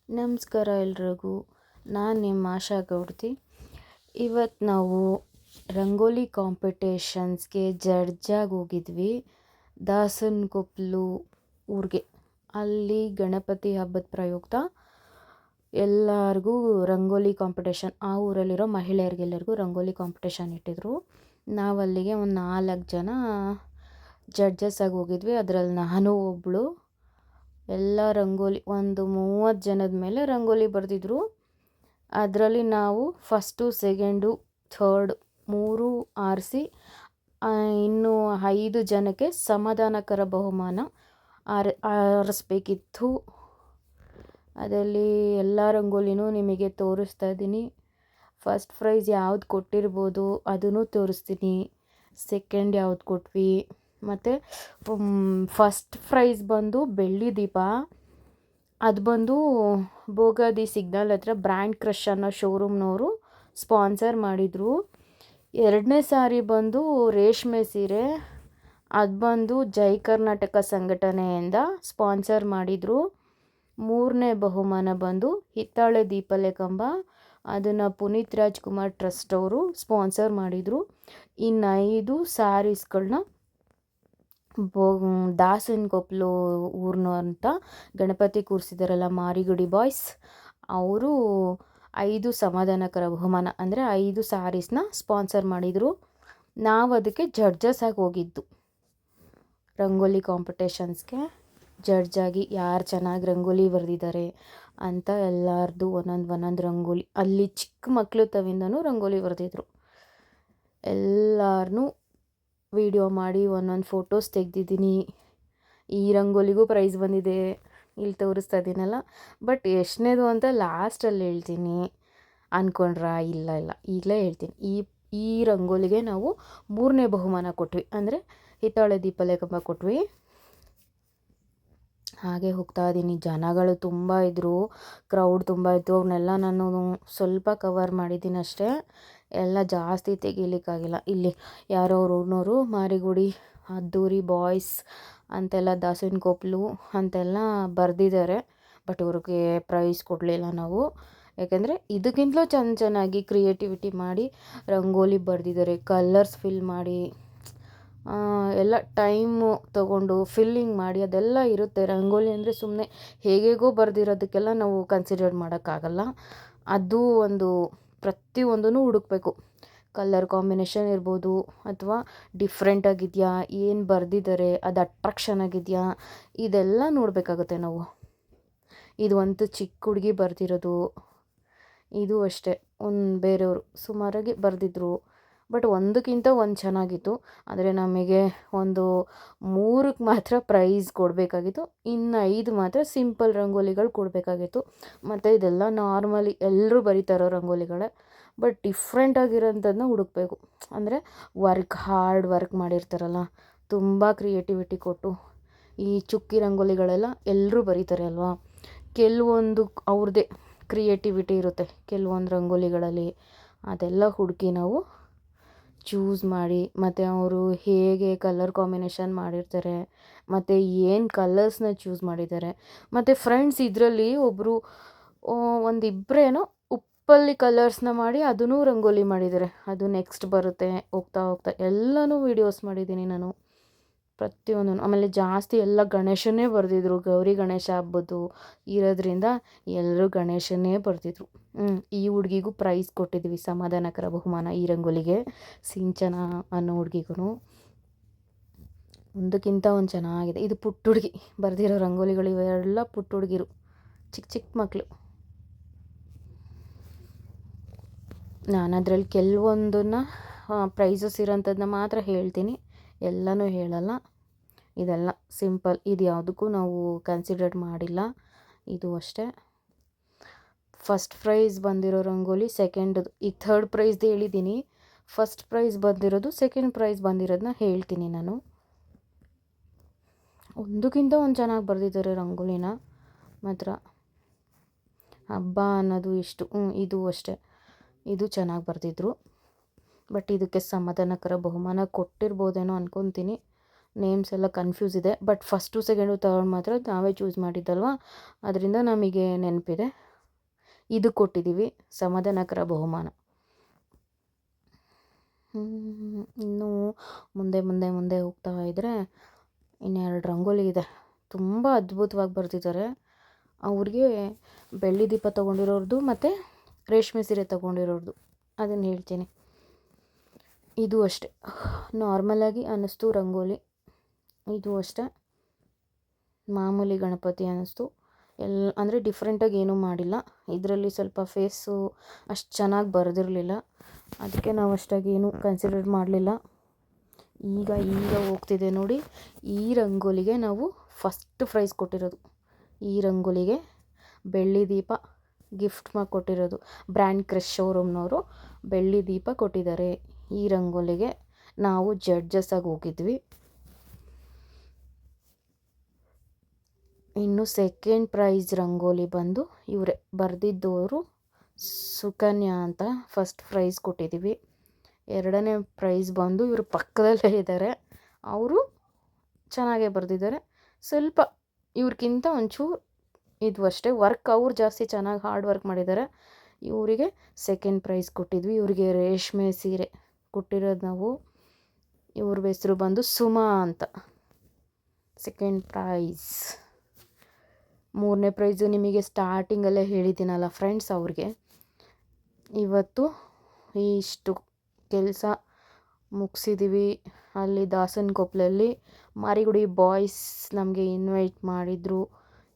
ನಮಸ್ಕಾರ ಎಲ್ರಿಗೂ. ನಾನು ನಿಮ್ಮ ಆಶಾ ಗೌಡ್ತಿ. ಇವತ್ತು ನಾವು ರಂಗೋಲಿ ಕಾಂಪಿಟೇಷನ್ಸ್ಗೆ ಜಡ್ಜಾಗಿ ಹೋಗಿದ್ವಿ ದಾಸನಕೊಪ್ಲು ಊರಿಗೆ. ಅಲ್ಲಿ ಗಣಪತಿ ಹಬ್ಬದ ಪ್ರಯುಕ್ತ ಎಲ್ಲರಿಗೂ ರಂಗೋಲಿ ಕಾಂಪಿಟೇಷನ್, ಆ ಊರಲ್ಲಿರೋ ಮಹಿಳೆಯರಿಗೆಲ್ಲರಿಗೂ ರಂಗೋಲಿ ಕಾಂಪಿಟೇಷನ್ ಇಟ್ಟಿದ್ರು. ನಾವು ಅಲ್ಲಿಗೆ ಒಂದು 4 ಜನ ಜಡ್ಜಸ್ ಆಗಿ ಹೋಗಿದ್ವಿ. ಅದರಲ್ಲಿ ನಾನು ಒಬ್ಬಳು. ಎಲ್ಲ ರಂಗೋಲಿ ಒಂದು 30 ಜನದ ಮೇಲೆ ರಂಗೋಲಿ ಬರೆದಿದ್ರು. ಅದರಲ್ಲಿ ನಾವು ಫಸ್ಟು, ಸೆಕೆಂಡು, ಥರ್ಡ್ 3 ಆರಿಸಿ ಇನ್ನು 5 ಜನಕ್ಕೆ ಸಮಾಧಾನಕರ ಬಹುಮಾನ ಆರಿಸ್ಬೇಕಿತ್ತು. ಅದರಲ್ಲಿ ಎಲ್ಲ ರಂಗೋಲಿನೂ ನಿಮಗೆ ತೋರಿಸ್ತಾ ಇದ್ದೀನಿ. ಫಸ್ಟ್ ಪ್ರೈಸ್ ಯಾವ್ದು ಕೊಟ್ಟಿರ್ಬೋದು ಅದನ್ನು ತೋರಿಸ್ತೀನಿ. ಸೆಕೆಂಡ್ ಯಾವ್ದು ಕೊಟ್ವಿ, ಮತ್ತು ಫಸ್ಟ್ ಪ್ರೈಸ್ ಬಂದು ಬೆಳ್ಳಿ ದೀಪ. ಅದು ಬಂದು ಭೋಗಾದಿ ಸಿಗ್ನಲ್ ಹತ್ರ ಬ್ರ್ಯಾಂಡ್ ಕ್ರಷ್ ಅನ್ನೋ ಶೋರೂಮ್ನವರು ಸ್ಪಾನ್ಸರ್ ಮಾಡಿದರು. 2ನೇ ಸಾರಿ ಬಂದು ರೇಷ್ಮೆ ಸೀರೆ. ಅದು ಬಂದು ಜೈ ಕರ್ನಾಟಕ ಸಂಘಟನೆಯಿಂದ ಸ್ಪಾನ್ಸರ್ ಮಾಡಿದರು. 3ನೇ ಬಹುಮಾನ ಬಂದು ಹಿತ್ತಾಳೆ ದೀಪಲೆ ಕಂಬ. ಅದನ್ನು ಪುನೀತ್ ರಾಜ್ಕುಮಾರ್ ಟ್ರಸ್ಟ್ ಅವರು ಸ್ಪಾನ್ಸರ್ ಮಾಡಿದರು. ಇನ್ನು 5 ಸ್ಯಾರೀಸ್ಗಳನ್ನ ದಾಸನಕೊಪ್ಲು ಊರ್ನು ಅಂತ ಗಣಪತಿ ಕೂರಿಸಿದಾರಲ್ಲ ಮಾರಿಗುಡಿ ಬಾಯ್ಸ್, ಅವರು 5 ಸಮಾಧಾನಕರ ಬಹುಮಾನ ಅಂದರೆ 5 ಸ್ಯಾರೀಸ್ನ ಸ್ಪಾನ್ಸರ್ ಮಾಡಿದರು. ನಾವು ಅದಕ್ಕೆ ಜಡ್ಜಸ್ ಆಗಿ ಹೋಗಿದ್ದು ರಂಗೋಲಿ ಕಾಂಪಿಟೇಷನ್ಸ್ಗೆ. ಜಡ್ಜಾಗಿ ಯಾರು ಚೆನ್ನಾಗಿ ರಂಗೋಲಿ ಬರೆದಿದ್ದಾರೆ ಅಂತ ಎಲ್ಲರದು ಒಂದೊಂದು ರಂಗೋಲಿ, ಅಲ್ಲಿ ಚಿಕ್ಕ ಮಕ್ಕಳು ತವಿಂದನೂ ರಂಗೋಲಿ ಬರೆದಿದ್ರು. ಎಲ್ಲರನ್ನೂ ವಿಡಿಯೋ ಮಾಡಿ ಒಂದೊಂದು ಫೋಟೋಸ್ ತೆಗೆದಿದ್ದೀನಿ. ಈ ರಂಗೋಲಿಗೂ ಪ್ರೈಸ್ ಬಂದಿದೆ, ಇಲ್ಲಿ ತೋರಿಸ್ತಾ ಇದ್ದೀನಲ್ಲ. ಬಟ್ ಎಷ್ಟನೇದು ಅಂತ ಲಾಸ್ಟಲ್ಲಿ ಹೇಳ್ತೀನಿ ಅಂದ್ಕೊಂಡ್ರಾ? ಇಲ್ಲ ಈಗಲೇ ಹೇಳ್ತೀನಿ. ಈ ರಂಗೋಲಿಗೆ ನಾವು 3ನೇ ಬಹುಮಾನ ಕೊಟ್ವಿ, ಅಂದರೆ ಹಿತ್ತಾಳೆ ದೀಪಲೆ ಕಂಬ ಕೊಟ್ವಿ. ಹಾಗೆ ಹೋಗ್ತಾ ಇದ್ದೀನಿ. ಜನಗಳು ತುಂಬ ಇದ್ದರು, ಕ್ರೌಡ್ ತುಂಬ ಇತ್ತು. ಅವನ್ನೆಲ್ಲ ನಾನು ಸ್ವಲ್ಪ ಕವರ್ ಮಾಡಿದ್ದೀನಿ ಅಷ್ಟೇ, ಎಲ್ಲ ಜಾಸ್ತಿ ತೆಗಿಲಿಕ್ಕಾಗಿಲ್ಲ. ಇಲ್ಲಿ ಯಾರೋ ಊರಿನವರು ಮಾರಿಗುಡಿ ಅದ್ದೂರಿ ಬಾಯ್ಸ್ ಅಂತೆಲ್ಲ ದಾಸನಕೊಪ್ಲು ಅಂತೆಲ್ಲ ಬರೆದಿದ್ದಾರೆ. ಬಟ್ ಇವ್ರಿಗೆ ಪ್ರೈಸ್ ಕೊಡಲಿಲ್ಲ ನಾವು, ಯಾಕೆಂದರೆ ಇದಕ್ಕಿಂತಲೂ ಚೆನ್ನಾಗಿ ಕ್ರಿಯೇಟಿವಿಟಿ ಮಾಡಿ ರಂಗೋಲಿ ಬರೆದಿದ್ದಾರೆ. ಕಲರ್ಸ್ ಫಿಲ್ ಮಾಡಿ ಎಲ್ಲ ಟೈಮು ತಗೊಂಡು ಫಿಲ್ಲಿಂಗ್ ಮಾಡಿ ಅದೆಲ್ಲ ಇರುತ್ತೆ. ರಂಗೋಲಿ ಅಂದರೆ ಸುಮ್ಮನೆ ಹೇಗೇಗೋ ಬರೆದಿರೋದಕ್ಕೆಲ್ಲ ನಾವು ಕನ್ಸಿಡರ್ ಮಾಡೋಕ್ಕಾಗಲ್ಲ. ಅದು ಒಂದು ಪ್ರತಿಯೊಂದೂ ಹುಡುಕಬೇಕು. ಕಲರ್ ಕಾಂಬಿನೇಷನ್ ಇರ್ಬೋದು, ಅಥವಾ ಡಿಫ್ರೆಂಟಾಗಿದೆಯಾ, ಏನು ಬರೆದಿದ್ದಾರೆ ಅದು ಅಟ್ರಾಕ್ಷನ್ ಆಗಿದೆಯಾ, ಇದೆಲ್ಲ ನೋಡಬೇಕಾಗುತ್ತೆ ನಾವು. ಇದು ಒಂದು ಚಿಕ್ಕ ಹುಡುಗಿ ಬರೆದಿರೋದು. ಇದು ಅಷ್ಟೇ, ಬೇರೆಯವರು ಸುಮಾರಾಗಿ ಬರೆದಿದ್ರು. ಬಟ್ ಒಂದಕ್ಕಿಂತ ಒಂದು ಚೆನ್ನಾಗಿತ್ತು. ಆದರೆ ನಮಗೆ ಒಂದು 3ಕ್ಕೆ ಮಾತ್ರ ಪ್ರೈಸ್ ಕೊಡಬೇಕಾಗಿತ್ತು, ಇನ್ನು 5 ಮಾತ್ರ ಸಿಂಪಲ್ ರಂಗೋಲಿಗಳು ಕೊಡಬೇಕಾಗಿತ್ತು. ಮತ್ತು ಇದೆಲ್ಲ ನಾರ್ಮಲಿ ಎಲ್ಲರೂ ಬರೀತಾರೋ ರಂಗೋಲಿಗಳೇ, ಬಟ್ ಡಿಫ್ರೆಂಟಾಗಿರೋಂಥದ್ದನ್ನ ಹುಡುಕಬೇಕು. ಅಂದರೆ ಹಾರ್ಡ್ ವರ್ಕ್ ಮಾಡಿರ್ತಾರಲ್ಲ, ತುಂಬ ಕ್ರಿಯೇಟಿವಿಟಿ ಕೊಟ್ಟು. ಈ ಚುಕ್ಕಿ ರಂಗೋಲಿಗಳೆಲ್ಲ ಎಲ್ಲರೂ ಬರೀತಾರೆ ಅಲ್ವಾ, ಕೆಲವೊಂದು ಅವ್ರದ್ದೇ ಕ್ರಿಯೇಟಿವಿಟಿ ಇರುತ್ತೆ ಕೆಲವೊಂದು ರಂಗೋಲಿಗಳಲ್ಲಿ. ಅದೆಲ್ಲ ಹುಡುಕಿ ನಾವು ಚೂಸ್ ಮಾಡಿ, ಮತ್ತು ಅವರು ಹೇಗೆ ಕಲರ್ ಕಾಂಬಿನೇಷನ್ ಮಾಡಿರ್ತಾರೆ, ಮತ್ತು ಏನು ಕಲರ್ಸ್ನ ಚೂಸ್ ಮಾಡಿದ್ದಾರೆ. ಮತ್ತು ಫ್ರೆಂಡ್ಸ್ ಇದರಲ್ಲಿ ಒಬ್ಬರು ಒಂದಿಬ್ಬರೇನೋ ಉಪ್ಪಲ್ಲಿ ಕಲರ್ಸ್ನ ಮಾಡಿ ಅದನ್ನೂ ರಂಗೋಲಿ ಮಾಡಿದ್ದಾರೆ. ಅದು ನೆಕ್ಸ್ಟ್ ಬರುತ್ತೆ ಹೋಗ್ತಾ ಎಲ್ಲನೂ ವೀಡಿಯೋಸ್ ಮಾಡಿದ್ದೀನಿ ನಾನು ಪ್ರತಿಯೊಂದೂ. ಆಮೇಲೆ ಜಾಸ್ತಿ ಎಲ್ಲ ಗಣೇಶನ್ನೇ ಬರೆದಿದ್ರು. ಗೌರಿ ಗಣೇಶ ಹಬ್ಬದ್ದು ಇರೋದ್ರಿಂದ ಎಲ್ಲರೂ ಗಣೇಶನ್ನೇ ಬರೆದಿದ್ರು. ಈ ಹುಡುಗಿಗೂ ಪ್ರೈಸ್ ಕೊಟ್ಟಿದ್ವಿ, ಸಮಾಧಾನಕರ ಬಹುಮಾನ ಈ ರಂಗೋಲಿಗೆ. ಸಿಂಚನ ಅನ್ನೋ ಹುಡುಗಿಗೂ ಒಂದಕ್ಕಿಂತ ಒಂದು ಚೆನ್ನಾಗಿದೆ. ಇದು ಪುಟ್ಟ ಹುಡುಗಿ ಬರೆದಿರೋ ರಂಗೋಲಿಗಳು, ಇವೆಲ್ಲ ಪುಟ್ಟ ಹುಡುಗಿರು, ಚಿಕ್ಕ ಮಕ್ಕಳು. ನಾನು ಅದರಲ್ಲಿ ಕೆಲವೊಂದನ್ನು ಪ್ರೈಸಸ್ ಇರೋಂಥದ್ದನ್ನ ಮಾತ್ರ ಹೇಳ್ತೀನಿ, ಎಲ್ಲನೂ ಹೇಳಲ್ಲ. ಇದೆಲ್ಲ ಸಿಂಪಲ್, ಇದು ಯಾವುದಕ್ಕೂ ನಾವು ಕನ್ಸಿಡರ್ ಮಾಡಿಲ್ಲ. ಇದು ಅಷ್ಟೇ. ಫಸ್ಟ್ ಪ್ರೈಸ್ ಬಂದಿರೋ ರಂಗೋಲಿ, ಸೆಕೆಂಡದು, ಈಗ ಥರ್ಡ್ ಪ್ರೈಸ್ದು ಹೇಳಿದ್ದೀನಿ. ಫಸ್ಟ್ ಪ್ರೈಸ್ ಬಂದಿರೋದು, ಸೆಕೆಂಡ್ ಪ್ರೈಸ್ ಬಂದಿರೋದನ್ನ ಹೇಳ್ತೀನಿ ನಾನು. ಒಂದಕ್ಕಿಂತ ಒಂದು ಚೆನ್ನಾಗಿ ಬರೆದಿದ್ದಾರೆ ರಂಗೋಲಿನ ಮಾತ್ರ. ಹಬ್ಬ ಅನ್ನೋದು ಇಷ್ಟು. ಇದು ಅಷ್ಟೇ, ಇದು ಚೆನ್ನಾಗಿ ಬರೆದಿದ್ರು. ಬಟ್ ಇದಕ್ಕೆ ಸಮಾಧಾನಕರ ಬಹುಮಾನ ಕೊಟ್ಟಿರ್ಬೋದೇನೋ ಅಂದ್ಕೊತೀನಿ. ನೇಮ್ಸ್ ಎಲ್ಲ ಕನ್ಫ್ಯೂಸ್ ಇದೆ. ಬಟ್ ಫಸ್ಟು ಸೆಕೆಂಡು ತರ್ಡ್ ಮಾತ್ರ ನಾವೇ ಚೂಸ್ ಮಾಡಿದ್ದಲ್ವ, ಅದರಿಂದ ನಮಗೆ ನೆನಪಿದೆ. ಇದು ಕೊಟ್ಟಿದ್ದೀವಿ ಸಮಾಧಾನಕರ ಬಹುಮಾನ. ಇನ್ನೂ ಮುಂದೆ ಮುಂದೆ ಮುಂದೆ ಹೋಗ್ತಾ ಇದ್ದರೆ ಇನ್ನೆರಡು ರಂಗೋಲಿ ಇದೆ. ತುಂಬ ಅದ್ಭುತವಾಗಿ ಬರೆದಿದ್ದಾರೆ. ಅವ್ರಿಗೆ ಬೆಳ್ಳಿ ದೀಪ ತೊಗೊಂಡಿರೋರ್ದು ಮತ್ತು ರೇಷ್ಮೆ ಸೀರೆ ತೊಗೊಂಡಿರೋರ್ದು ಅದನ್ನು ಹೇಳ್ತೀನಿ. ಇದು ಅಷ್ಟೆ ನಾರ್ಮಲಾಗಿ ಅನ್ನಿಸ್ತು ರಂಗೋಲಿ. ಇದು ಅಷ್ಟೆ ಮಾಮೂಲಿ ಗಣಪತಿ ಅನ್ನಿಸ್ತು. ಅಂದರೆ ಡಿಫ್ರೆಂಟಾಗಿ ಏನೂ ಮಾಡಿಲ್ಲ. ಇದರಲ್ಲಿ ಸ್ವಲ್ಪ ಫೇಸು ಅಷ್ಟು ಚೆನ್ನಾಗಿ ಬರೆದಿರಲಿಲ್ಲ, ಅದಕ್ಕೆ ನಾವು ಅಷ್ಟಾಗಿ ಏನೂ ಕನ್ಸಿಡರ್ ಮಾಡಲಿಲ್ಲ. ಈಗ ಹೋಗ್ತಿದೆ ನೋಡಿ, ಈ ರಂಗೋಲಿಗೆ ನಾವು ಫಸ್ಟ್ ಪ್ರೈಸ್ ಕೊಟ್ಟಿರೋದು. ಈ ರಂಗೋಲಿಗೆ ಬೆಳ್ಳಿ ದೀಪ ಗಿಫ್ಟ್ ಮಾಡಿ ಕೊಟ್ಟಿರೋದು. ಬ್ರ್ಯಾಂಡ್ ಕ್ರಶ್ ಶೋರೂಮ್ನವರು ಬೆಳ್ಳಿ ದೀಪ ಕೊಟ್ಟಿದ್ದಾರೆ. ಈ ರಂಗೋಲಿಗೆ ನಾವು ಜಡ್ಜಸ್ ಆಗಿ ಹೋಗಿದ್ವಿ. ಇನ್ನು ಸೆಕೆಂಡ್ ಪ್ರೈಸ್ ರಂಗೋಲಿ ಬಂದು ಇವರೇ ಬರೆದಿದ್ದವರು ಸುಕನ್ಯಾ ಅಂತ ಫಸ್ಟ್ ಪ್ರೈಸ್ ಕೊಟ್ಟಿದ್ದೀವಿ. ಎರಡನೇ ಪ್ರೈಸ್ ಬಂದು ಇವರು ಪಕ್ಕದಲ್ಲೇ ಇದ್ದಾರೆ. ಅವರು ಚೆನ್ನಾಗೇ ಬರೆದಿದ್ದಾರೆ. ಸ್ವಲ್ಪ ಇವ್ರಿಗಿಂತ ಒಂಚೂರು ಇದು ಅಷ್ಟೇ ವರ್ಕ್ ಅವ್ರು ಜಾಸ್ತಿ ಚೆನ್ನಾಗಿ ಹಾರ್ಡ್ ವರ್ಕ್ ಮಾಡಿದ್ದಾರೆ. ಇವರಿಗೆ ಸೆಕೆಂಡ್ ಪ್ರೈಸ್ ಕೊಟ್ಟಿದ್ವಿ. ಇವರಿಗೆ ರೇಷ್ಮೆ ಸೀರೆ ಕೊಟ್ಟಿರೋದು ನಾವು. ಇವ್ರ ಹೆಸರು ಬಂದು ಸುಮಾ ಅಂತ. Second prize. ಮೂರನೇ ಪ್ರೈಸು ನಿಮಗೆ ಸ್ಟಾರ್ಟಿಂಗಲ್ಲೇ ಹೇಳಿದ್ದೀನಲ್ಲ ಫ್ರೆಂಡ್ಸ್, ಅವ್ರಿಗೆ ಇವತ್ತು ಇಷ್ಟು ಕೆಲಸ ಮುಗಿಸಿದ್ದೀವಿ. ಅಲ್ಲಿ ದಾಸನಕೊಪ್ಲಲ್ಲಿ ಮಾರಿಗುಡಿ ಬಾಯ್ಸ್ ನಮಗೆ ಇನ್ವೈಟ್ ಮಾಡಿದರು.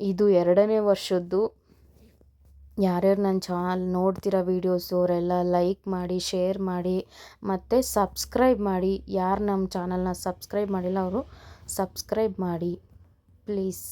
ಇದು 2ನೇ ವರ್ಷದ್ದು. ಯಾರ್ಯಾರು ನನ್ನ ಚಾನಲ್ ನೋಡ್ತಿರೋ ವೀಡಿಯೋಸು ಅವರೆಲ್ಲ ಲೈಕ್ ಮಾಡಿ, ಶೇರ್ ಮಾಡಿ ಮತ್ತು ಸಬ್ಸ್ಕ್ರೈಬ್ ಮಾಡಿ. ಯಾರು ನಮ್ಮ ಚಾನಲ್ನ ಸಬ್ಸ್ಕ್ರೈಬ್ ಮಾಡಿಲ್ಲ ಅವರು ಸಬ್ಸ್ಕ್ರೈಬ್ ಮಾಡಿ ಪ್ಲೀಸ್.